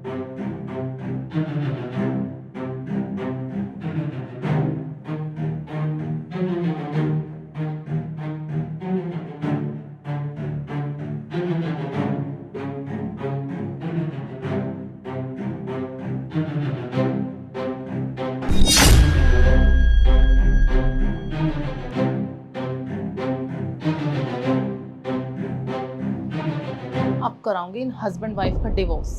अब कराऊंगी इन husband wife का divorce.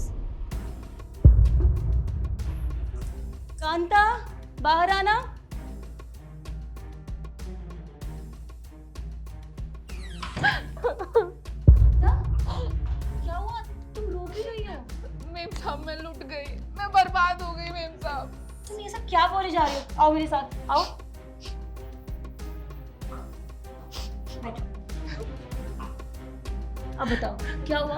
Kanta, बाहर आना। क्या हुआ? तुम रो क्यों रही हो? मेम साहब मैं लुट गई, मैं बर्बाद हो गई मेम साहब। तुम ये सब क्या बोले जा रही हो? आओ मेरे साथ, आओ। बैठो। अब बताओ क्या हुआ?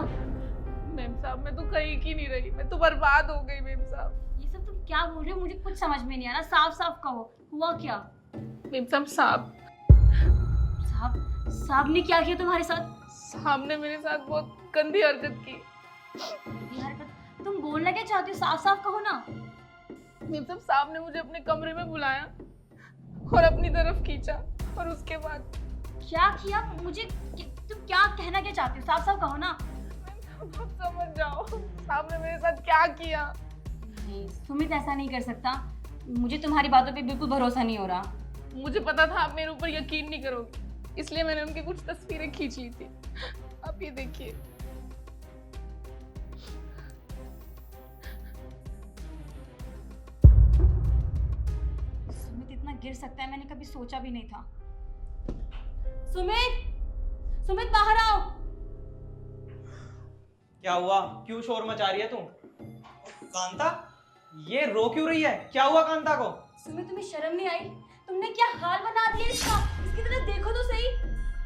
मेम साहब मैं तो कहीं की नहीं रही, मैं तो बर्बाद हो गई मेम साहब। ये सब तुम क्या बोल रहे हो? मुझे कुछ समझ में नहीं आ रहा। साफ साफ कहो, हुआ क्या? मेम साहब साहब, साहब ने क्या किया तुम्हारे साथ? साहब ने मेरे साथ बहुत गंदी हरकत की। ये हरकत तुम बोलना क्या चाहती हो? साफ साफ कहो ना। मेम साहब ने मुझे अपने कमरे में बुलाया और अपनी तरफ खींचा, और उसके बाद क्या किया? तुम क्या कहना क्या चाहती हो? साफ साफ कहो ना। मेम साहब समझ जाओ, साहब ने मेरे साथ क्या किया। नहीं, सुमित ऐसा नहीं कर सकता। मुझे तुम्हारी बातों पे बिल्कुल भरोसा नहीं हो रहा। मुझे पता था आप मेरे ऊपर यकीन नहीं करोगे, इसलिए मैंने उनकी कुछ तस्वीरें खींच ली थी। आप ये देखिए। सुमित इतना गिर सकता है, मैंने कभी सोचा भी नहीं था। सुमित, सुमित बाहर आओ। क्या हुआ? क्यों शोर मचा रही है तू? कांता, ये रो क्यों रही है? क्या हुआ कांता को? सुमित, तुम्हें शर्म नहीं आई? तुमने क्या हाल बना दिया इसका? इसकी तरफ देखो तो सही।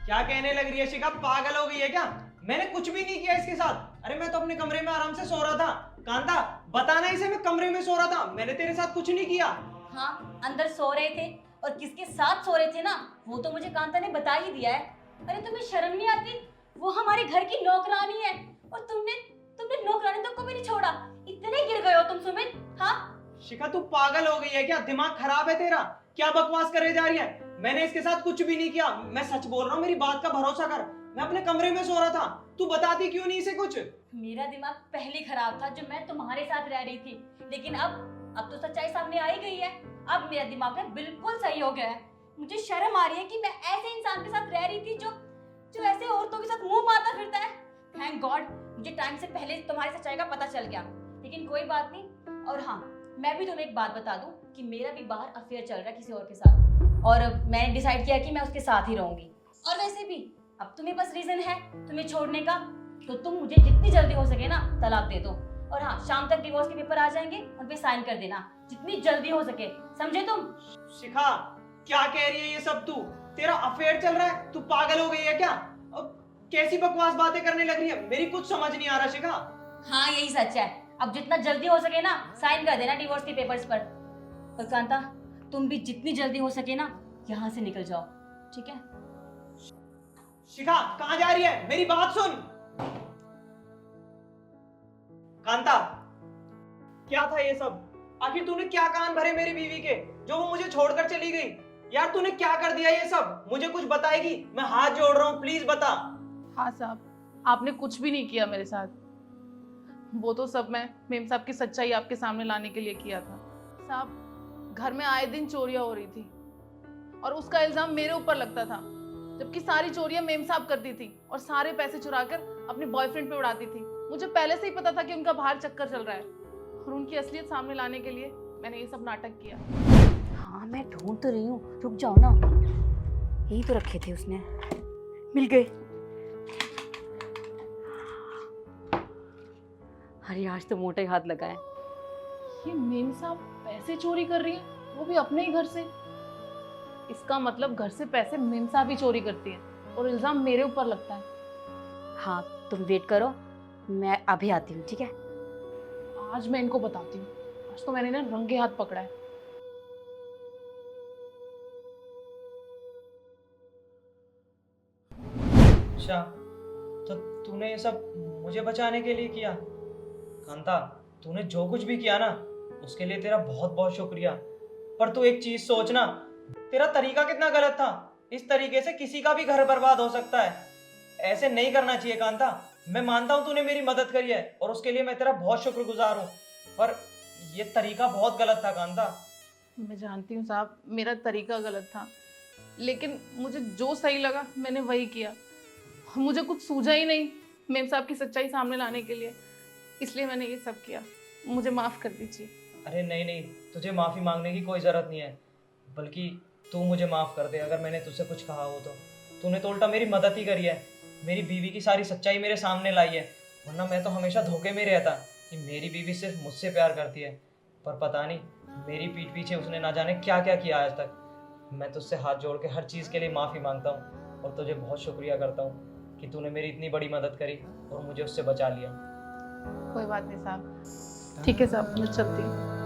क्या कहने लग रही है शिखा? पागल हो गई है क्या? मैंने कुछ भी नहीं किया इसके साथ। अरे मैं तो अपने कमरे में आराम से सो रहा था। कांता, बताना इसे, मैं कमरे में सो रहा था, मैंने तेरे साथ कुछ नहीं किया। हाँ, अंदर सो रहे थे, और किसके साथ सो रहे थे ना, वो तो मुझे कांता ने बता ही दिया है। अरे तुम्हें शर्म नहीं आती? वो हमारे घर की नौकरानी है, और तुमने तुमने नौकरानी तक को भी नहीं छोड़ा। इतने गिर गए हो तुम सुमित? हाँ शिखा, तू पागल हो गई है क्या? दिमाग खराब है तेरा? क्या बकवास करे जा रही है? मैंने इसके साथ कुछ भी नहीं किया, मैं सच बोल रहा हूँ, मेरी बात का भरोसा कर। मैं अपने कमरे में सो रहा था, तू बताती क्यों नहीं इसे कुछ? मेरा दिमाग पहले खराब था जब मैं तुम्हारे साथ रह रही थी, लेकिन अब तो सच्चाई सामने आ ही गई है। अब मेरा दिमाग में बिल्कुल सही हो गया है। मुझे शर्म आ रही है कि मैं ऐसे इंसान के साथ रह रही थी जो जो ऐसे औरतों के साथ मुंह मारता फिरता है। थैंक गॉड, मुझे टाइम से पहले तुम्हारी सच्चाई का पता चल गया। लेकिन कोई बात नहीं। और हाँ, मैं भी तुम्हें एक बात बता दूं कि मेरा भी बाहर अफेयर चल रहा है किसी और के साथ, और मैंने डिसाइड किया कि मैं उसके साथ ही रहूंगी। और वैसे भी अब तुम्हें बस रीजन है तुम्हें छोड़ने का, तो तुम मुझे जितनी जल्दी हो सके ना तलाक दे दो। और हाँ, शाम तक डिवोर्स के पेपर आ जाएंगे, उन पे साइन कर देना जितनी जल्दी हो सके, समझे तुम? शिखा, क्या कह रही है ये सब तू? तेरा अफेयर चल रहा है? तू पागल हो गई है क्या? अब कैसी बकवास बातें करने लग रही है? मेरी कुछ समझ नहीं आ रहा शिखा। हाँ, यही सच है। अब जितना जल्दी हो सके ना साइन कर देना डिवोर्स के पेपर्स पर। और कांता, तुम भी जितनी जल्दी हो सके ना यहाँ से निकल जाओ, ठीक है? शिखा, कहाँ जा रही है? मेरी बात सुन। कांता, क्या था ये सब? आखिर तूने क्या कान भरे मेरी बीवी के, जो वो मुझे छोड़कर चली गई? यार तूने क्या कर दिया ये सब? मुझे कुछ बताएगी? मैं हाथ जोड़ रहा हूँ, प्लीज बता। हाँ साहब, आपने कुछ भी नहीं किया मेरे साथ। वो तो सब मैं मेम साहब की सच्चाई आपके सामने लाने के लिए किया था। साहब, घर में आए दिन चोरियां हो रही थी, और उसका इल्जाम मेरे ऊपर लगता था, जबकि सारी चोरियां मेम साहब करती थी और सारे पैसे चुराकर अपने बॉयफ्रेंड पे उड़ाती थी। मुझे पहले से ही पता था कि उनका बाहर चक्कर चल रहा है, और उनकी असलियत सामने लाने के लिए मैंने ये सब नाटक किया। हाँ, मैं ढूंढ तो रही हूँ, रुक जाओ ना। यही तो रखे थे उसने, मिल गए। अरे आज तो मोटा ही हाथ लगा है। ये मेम साहब पैसे चोरी कर रही है, वो भी अपने ही घर से। इसका मतलब घर से पैसे मेम साहब ही चोरी करती है, और इल्जाम मेरे ऊपर लगता है। हाँ, तुम वेट करो, मैं अभी आती हूँ, ठीक है? आज मैं इनको बताती हूँ। आज तो मैंने ना रंगे हाथ पकड़ा है। अच्छा, तो तूने ये सब मुझे बचाने के लिए किया? कांता, तूने जो कुछ भी किया ना उसके लिए तेरा बहुत बहुत शुक्रिया। पर तू एक चीज सोचना, तेरा तरीका कितना गलत था। इस तरीके से किसी का भी घर बर्बाद हो सकता है। ऐसे नहीं करना चाहिए कांता। मैं मानता हूँ तूने मेरी मदद करी है और उसके लिए मैं तेरा बहुत शुक्रगुजार हूँ, पर ये तरीका बहुत गलत था कांता। मैं जानती हूँ साहब, मेरा तरीका गलत था, लेकिन मुझे जो सही लगा मैंने वही किया। मुझे कुछ सूझा ही नहीं मेम साहब की सच्चाई सामने लाने के लिए, इसलिए मैंने ये सब किया। मुझे माफ़ कर दीजिए। अरे नहीं नहीं, तुझे माफी मांगने की कोई जरूरत नहीं है, बल्कि तू मुझे माफ कर दे अगर मैंने तुझसे कुछ कहा हो तो। तूने तो उल्टा मेरी मदद ही करी है, मेरी बीवी की सारी सच्चाई मेरे सामने लाई है। वरना मैं तो हमेशा धोखे में रहता कि मेरी बीवी सिर्फ मुझसे प्यार करती है, पर पता नहीं मेरी पीठ पीछे उसने ना जाने क्या क्या किया आज तक। मैं तुझसे हाथ जोड़ के हर चीज़ के लिए माफ़ी मांगता हूँ और तुझे बहुत शुक्रिया करता हूँ कि तूने मेरी इतनी बड़ी मदद करी और मुझे उससे बचा लिया। कोई बात नहीं साहब। ठीक है साहब, मैं चलती हूँ।